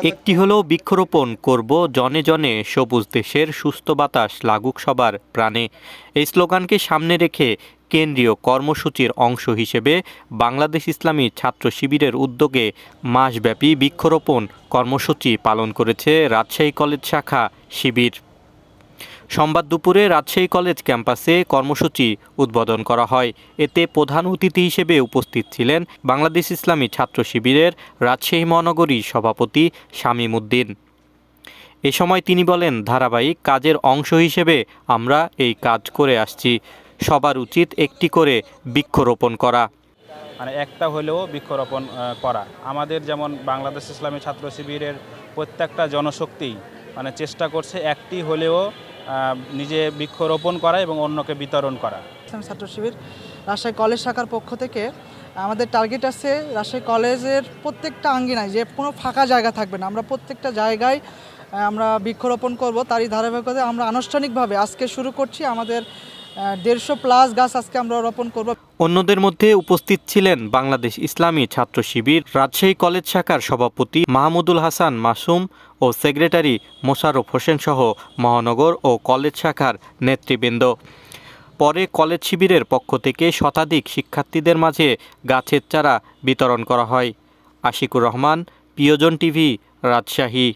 একটি হলো বৃক্ষরোপণ করব জনে জনে, সবুজ দেশের সুস্থ বাতাস লাগুক সবার প্রাণে। এই স্লোগানকে সামনে রেখে কেন্দ্রীয় কর্মসূচির অংশ হিসেবে বাংলাদেশ ইসলামী ছাত্র শিবিরের উদ্যোগে মাসব্যাপী বৃক্ষরোপণ কর্মসূচি পালন করেছে রাজশাহী কলেজ শাখা শিবির। সোমবার দুপুরে রাজশাহী কলেজ ক্যাম্পাসে কর্মসূচি উদ্বোধন করা হয়। এতে প্রধান অতিথি হিসেবে উপস্থিত ছিলেন বাংলাদেশ ইসলামী ছাত্র শিবিরের রাজশাহী মহানগরী সভাপতি শামীম উদ্দিন। এ সময় তিনি বলেন, ধারাবাহিক কাজের অংশ হিসেবে আমরা এই কাজ করে আসছি। সবার উচিত একটি করে বৃক্ষরোপণ করা। মানে একটা হলেও বৃক্ষরোপণ করা। আমাদের যেমন বাংলাদেশ ইসলামী ছাত্র শিবিরের প্রত্যেকটা জনশক্তি মানে চেষ্টা করছে একটি হলেও নিজে বৃক্ষরোপণ করা এবং অন্যকে বিতরণ করা। ইসলামী ছাত্র শিবির রাজশাহী কলেজ শাখার পক্ষ থেকে আমাদের টার্গেট আছে রাজশাহী কলেজের প্রত্যেকটা আঙ্গিনায় যে কোনো ফাঁকা জায়গা থাকবে না, আমরা প্রত্যেকটা জায়গায় আমরা বৃক্ষরোপণ করব। তারই ধারাবাহিকতায় আমরা আনুষ্ঠানিকভাবে আজকে শুরু করছি। আমাদের 150+ গাছ আজকে আমরা রোপণ করব। অন্যদের মধ্যে উপস্থিত ছিলেন বাংলাদেশ ইসলামী ছাত্র শিবির রাজশাহী কলেজ শাখার সভাপতি মাহমুদুল হাসান মাসুম ও সেক্রেটারি মোশাররফ হোসেন সহ মহানগর ও কলেজ শাখার নেতৃবৃন্দ। পরে কলেজ শিবিরের পক্ষ থেকে শতাধিক শিক্ষার্থীদের মাঝে গাছের চারা বিতরণ করা হয়। আশিকুর রহমান, প্রিয়জন টিভি, রাজশাহী।